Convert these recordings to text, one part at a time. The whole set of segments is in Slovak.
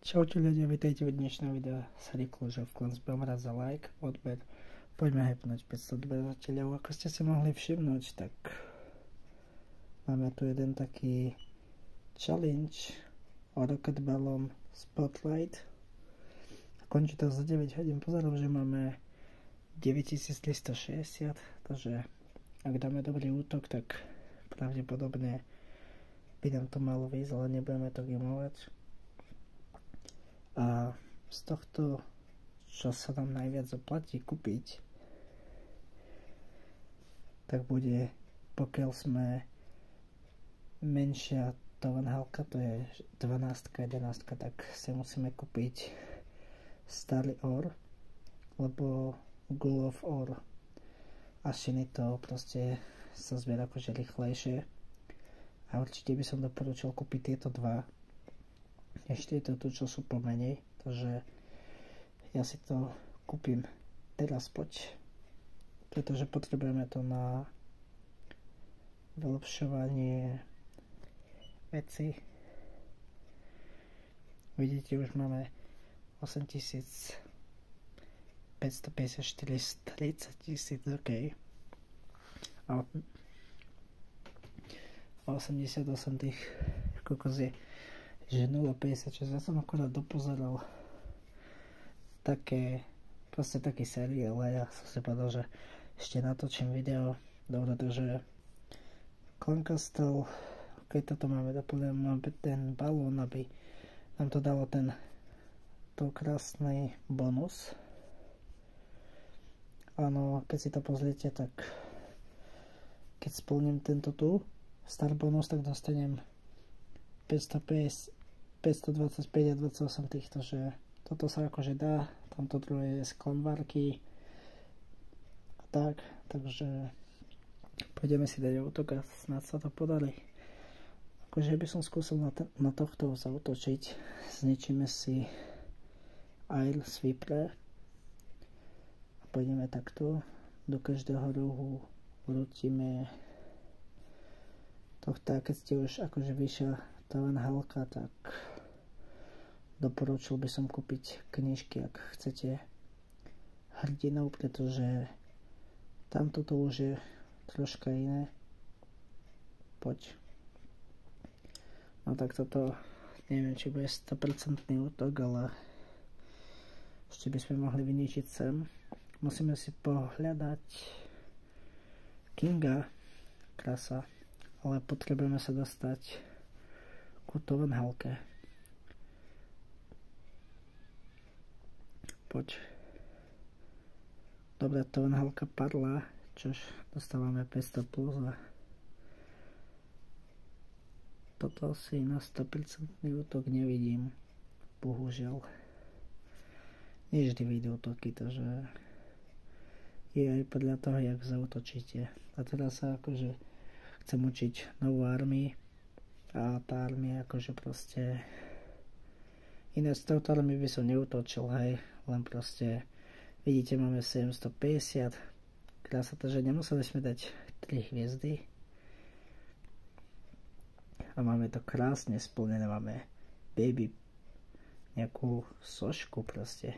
Čaute ľudia, vítajte v dnešnom videu z hry Clash of Clans. Budem rád za like, odber. Poďme hypnúť 500 odberateľov. Ako ste si mohli všimnúť, tak máme tu jeden taký challenge o Rocket Ballon Spotlight. Končí to za 9 hodín. Pozerám, že máme 9360, takže ak dáme dobrý útok, tak pravdepodobne by nám to malo výjsť, ale nebudeme to gamovať. A z tohto, čo sa nám najviac oplatí kúpiť, tak bude, pokiaľ sme menšia tovenhalka, to je 12, 11, tak si musíme kúpiť starý or, lebo Ghoul of Ore a šiny to proste sa zbiera akože rýchlejšie. A určite by som doporučil kúpiť tieto dva. Ešte je to tu, čo sú pomenej, takže ja si to kúpim teraz, poď, pretože potrebujeme to na vylepšovanie veci. Vidíte, už máme 8554 z 30 000, ok. A 88 tých kokos je že 0,56. Ja som akorát dopozeral proste taký seriál, ale ja som si povedal, že ešte natočím video. Dobre, takže Clan Castle, keď toto máme doplnené, máme ten balón, aby nám to dalo to krásny bonus. Áno, keď si to pozriete, tak keď splním tento tu star bonus, tak dostanem 525 a 28 týchto, že toto sa akože dá, tamto druhé je z klanvárky a tak, takže pôjdeme si dať útok a snad sa to podarí. Akože by som skúsil na tohto zautočiť, zničíme si Air Sweeper a pôjdeme takto, do každého rohu vrútime tohto, a keď ste už akože vyššia tovenhalka, tak doporučil by som kúpiť knižky, ak chcete hrdinov, pretože tamto to už je troška iné. Poď. No tak toto neviem, či bude 100% útok, ale ešte by sme mohli vyničiť sem. Musíme si pohľadať Kinga, krasa, ale potrebujeme sa dostať ku tovenhalke. Poď. Dobre, tovenhalka padla, čož dostávame 500 plus a toto si na 100% útok nevidím, bohužiaľ. Nie vždy vidí útoky, takže je aj podľa toho, jak zautočíte. A teraz sa akože chcem učiť novú armiu a tá armia akože proste iné, z touto armii by som neutočil, hej, len proste vidíte, máme 750, krása to, že nemuseli sme dať 3 hviezdy a máme to krásne splnené, máme baby, nejakú sošku proste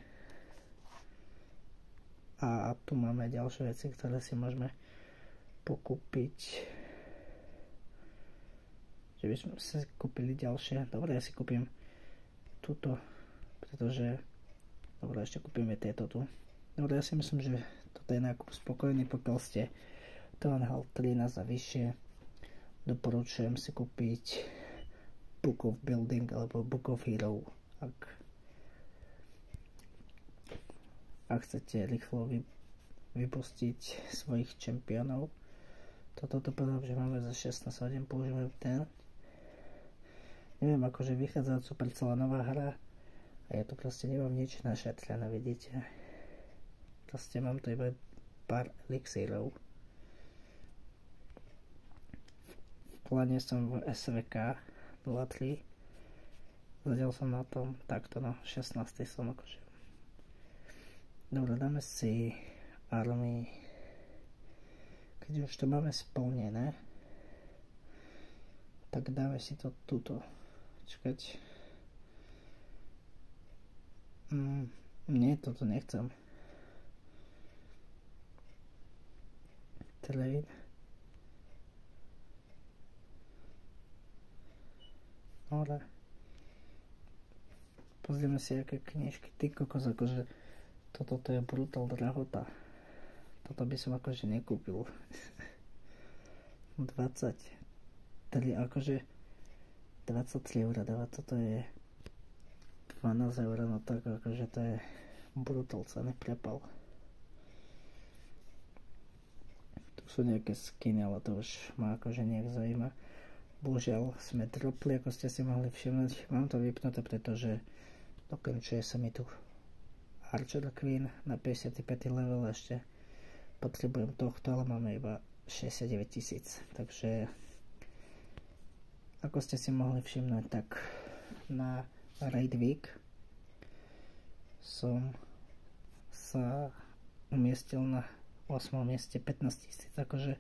a tu máme ďalšie veci, ktoré si môžeme pokúpiť, že by sme si kúpili ďalšie. Dobre, ja si kúpim túto, pretože dobre, ešte kúpime tieto tu. Dobre, ja si myslím, že toto je nákup spokojný, pokiaľ ste tovenhal 13 a vyššie. Doporučujem si kúpiť Book of Building alebo Book of Hero, ak chcete rýchlo vypustiť svojich čempiónov. Toto povedám, že máme za 16 hodín, použijeme ten. Neviem, akože vychádza Supercella nová hra a ja tu proste nemám nič našetrené, vidíte. Proste mám tu iba pár elixírov. V pláne som v SVK 03. Zadiaľ som na tom takto na 16. som akože. Dobre, dáme si army. Keď už to máme splnené, tak dáme si to tuto. Čakať. Nie, toto nechcem. Trade. Ale pozrieme si aké knižky. Ty kokos, akože toto je brutál drahota. Toto by som akože nekúpil. 23, akože 23 € dáva, toto je 12 €, no tak akože to je brutál, sa neprepal. Tu sú nejaké skiny, ale to už ma akože nejak zaujíma. Bohužiaľ sme dropli, ako ste si mohli všimnúť. Mám to vypnuté, pretože dokončuje sa mi tu Archer Queen na 55. level, ešte potrebujem tohto, ale máme iba 69 000. Takže ako ste si mohli všimnúť, tak na Raid Week som sa umiestnil na 8. mieste 15 000. Akože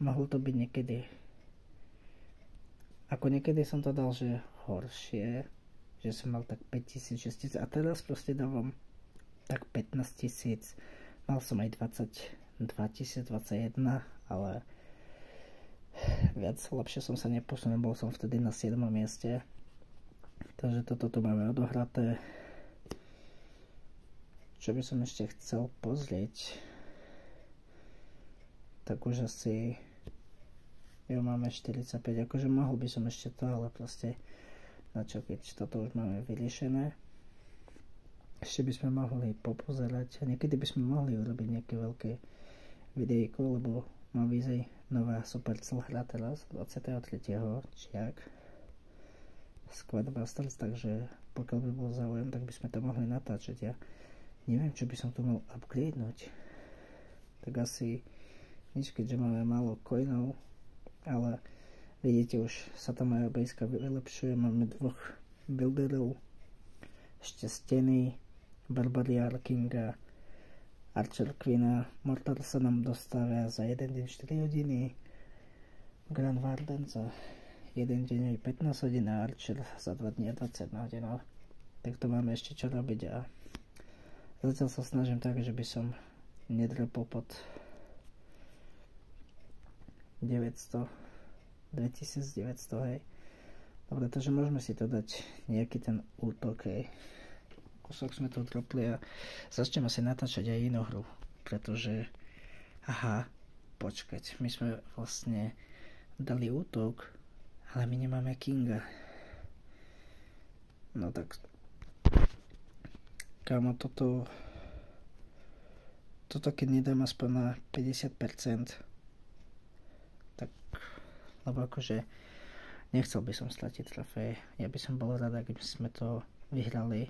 mohlo to byť niekedy, ako niekedy som to dal, že horšie, že som mal tak 5 000, 6 000 a teraz proste dávam tak 15 000. Mal som aj 22 021, ale viac lepšie som sa neposunul, bol som vtedy na 7. mieste. Takže toto tu máme odohraté. Čo by som ešte chcel pozrieť, tak už asi jo, máme 45, akože mohol by som ešte to, ale proste na čo, keď toto už máme vyriešené. Ešte by sme mohli popozerať a niekedy by sme mohli urobiť nejaké veľké videjko, lebo má výzej nová Supercell hra teraz 23. čiak Squad Busters, takže pokiaľ by bol záujem, tak by sme to mohli natáčať. Ja neviem, čo by som tu mal upgradenúť, tak asi nič, keďže máme málo coinov. Ale vidíte, už sa tam aj obejska vylepšuje, máme 2 builderov, ešte steny, Barbarian Kinga, Archer Queena, Mortar sa nám dostáva za 1 deň 4 hodiny, Grand Warden za 1 deň 15 hodín a Archer za 2 dní 21 hodín. Tak to máme ešte čo robiť a zatiaľ sa snažím tak, že by som nedropol pod 2900, hej. Dobre, takže môžeme si to dať nejaký ten útok, hej. Kúsok sme to dropli a začneme si natáčať aj inú hru, pretože aha, počkať, my sme vlastne dali útok, ale my nemáme Kinga. No tak kámo, toto keď nedám aspoň na 50%, lebo akože nechcel by som stratiť trofej. Ja by som bol rád, ak by sme to vyhrali.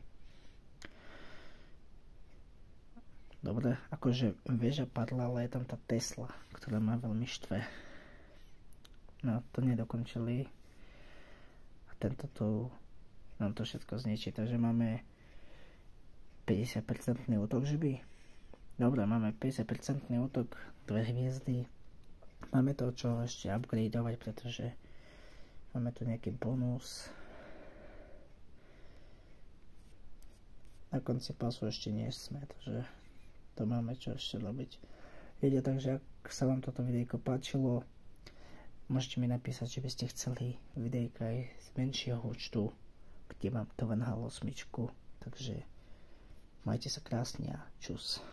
Dobre, akože väža padla, ale je tam tá Tesla, ktorá ma veľmi štve. No, to nedokončili. A tento tu nám to všetko zničí, takže máme 50% útok, že by? Dobre, máme 50% útok, 2 hviezdy. Máme to čo ešte upgradeovať, pretože máme tu nejaký bonus. Na konci pasu ešte nie sme, takže to máme čo ešte robiť. Viete, takže ak sa vám toto videjko páčilo, môžete mi napísať, že by ste chceli videjka aj z menšieho účtu, kde mám to Van Hal 8. Takže majte sa krásne a čus.